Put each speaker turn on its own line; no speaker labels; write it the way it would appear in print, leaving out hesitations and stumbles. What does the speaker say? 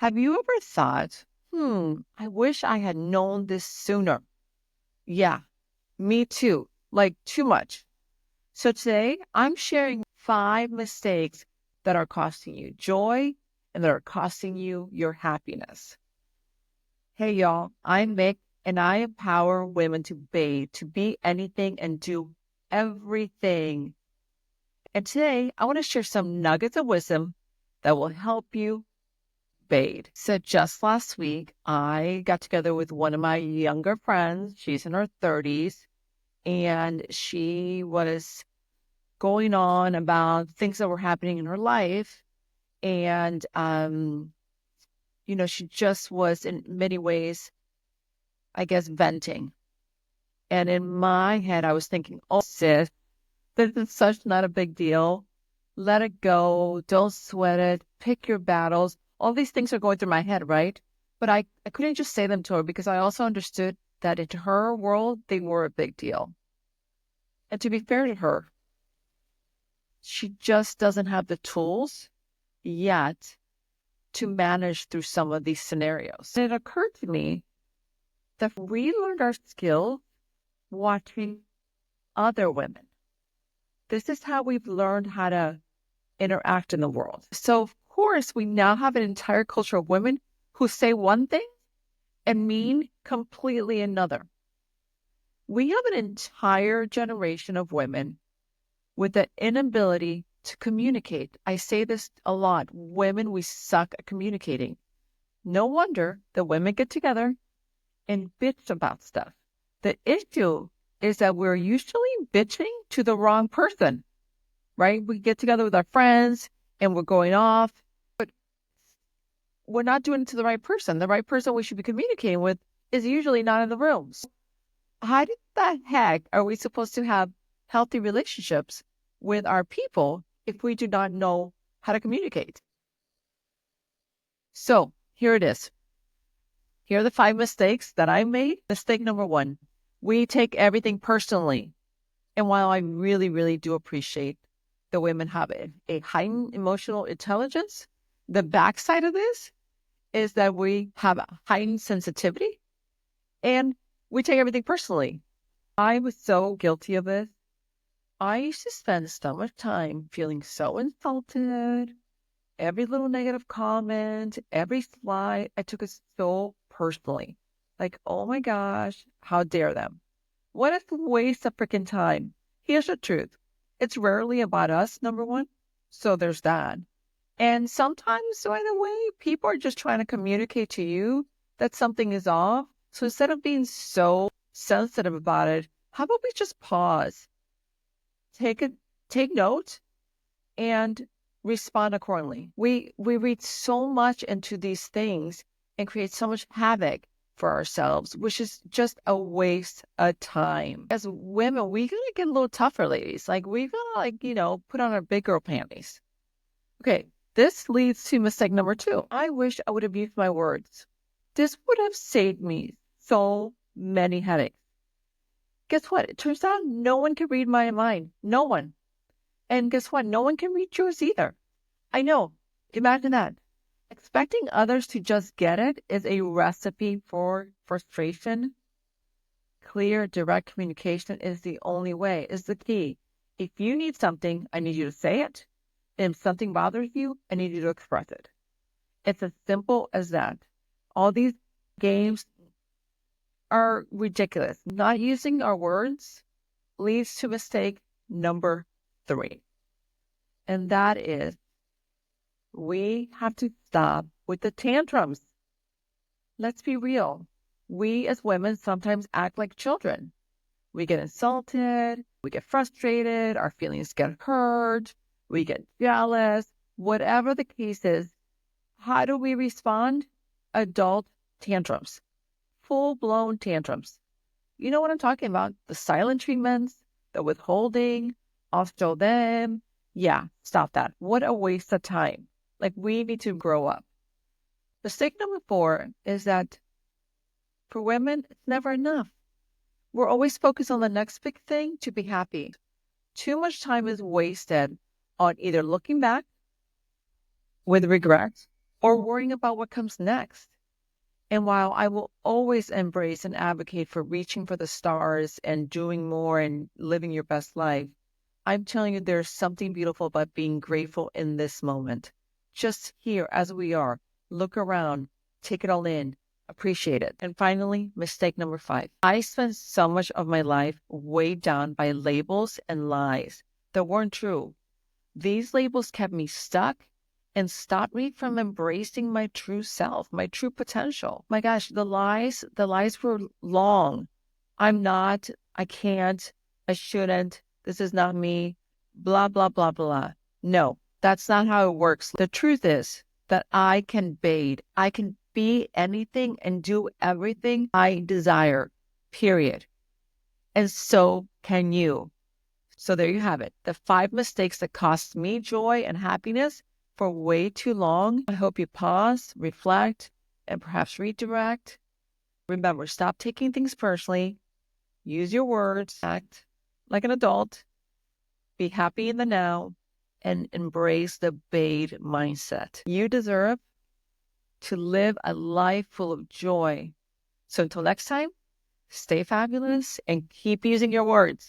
Have you ever thought, I wish I had known this sooner? Yeah, me too. Like too much. So today I'm sharing 5 mistakes that are costing you joy and that are costing you your happiness. Hey y'all, I'm Mick and I empower women to bathe, to be anything and do everything. And today I want to share some nuggets of wisdom that will help you BADE. So just last week, I got together with one of my younger friends. She's in her 30s, and she was going on about things that were happening in her life. And, she just was in many ways, I guess, venting. And in my head, I was thinking, oh, sis, this is such not a big deal. Let it go. Don't sweat it. Pick your battles. All these things are going through my head, right? But I couldn't just say them to her because I also understood that in her world, they were a big deal. And to be fair to her, she just doesn't have the tools yet to manage through some of these scenarios. And it occurred to me that we learned our skills watching other women. This is how we've learned how to interact in the world. So, of course, we now have an entire culture of women who say one thing and mean completely another. We have an entire generation of women with the inability to communicate. I say this a lot. Women, we suck at communicating. No wonder the women get together and bitch about stuff. The issue is that we're usually bitching to the wrong person, right? We get together with our friends and we're going off, but we're not doing it to the right person. The right person we should be communicating with is usually not in the room. So how the heck are we supposed to have healthy relationships with our people if we do not know how to communicate? So here it is. Here are the 5 mistakes that I made. Mistake number 1, we take everything personally. And while I really, really do appreciate the women have a heightened emotional intelligence, the backside of this is that we have a heightened sensitivity and we take everything personally. I was so guilty of this. I used to spend so much time feeling so insulted. Every little negative comment, every slide, I took it so personally. Like, oh my gosh, how dare them? What a waste of freaking time. Here's the truth. It's rarely about us, number one. So there's that. And sometimes, by the way, people are just trying to communicate to you that something is off. So instead of being so sensitive about it, how about we just pause, take note, and respond accordingly. We read so much into these things and create so much havoc for ourselves, which is just a waste of time. As women, we gotta get a little tougher, ladies. Like we gotta, put on our big girl panties. Okay, this leads to mistake number 2. I wish I would have used my words. This would have saved me so many headaches. Guess what? It turns out no one can read my mind. No one. And guess what? No one can read yours either. I know. Imagine that. Expecting others to just get it is a recipe for frustration. Clear, direct communication is the only way, is the key. If you need something, I need you to say it. If something bothers you, I need you to express it. It's as simple as that. All these games are ridiculous. Not using our words leads to mistake number 3. And that is, we have to stop with the tantrums. Let's be real. We as women sometimes act like children. We get insulted, we get frustrated, our feelings get hurt, we get jealous, whatever the case is. How do we respond? Adult tantrums. Full-blown tantrums. You know what I'm talking about? The silent treatments, the withholding, I'll show them. Yeah, stop that. What a waste of time. Like, we need to grow up. Mistake number 4 is that for women, it's never enough. We're always focused on the next big thing to be happy. Too much time is wasted on either looking back with regret or worrying about what comes next. And while I will always embrace and advocate for reaching for the stars and doing more and living your best life, I'm telling you, there's something beautiful about being grateful in this moment. Just here as we are, look around, take it all in, appreciate it. And finally, mistake number 5. I spent so much of my life weighed down by labels and lies that weren't true. These labels kept me stuck and stopped me from embracing my true self, my true potential. My gosh, the lies were long. I'm not, I can't, I shouldn't, this is not me, blah, blah, blah, blah. No, that's not how it works. The truth is that I can BADE. I can be anything and do everything I desire, period. And so can you. So there you have it. The 5 mistakes that cost me joy and happiness for way too long. I hope you pause, reflect, and perhaps redirect. Remember, stop taking things personally. Use your words. Act like an adult. Be happy in the now. And embrace the BADE mindset. You deserve to live a life full of joy. So until next time, stay fabulous and keep using your words.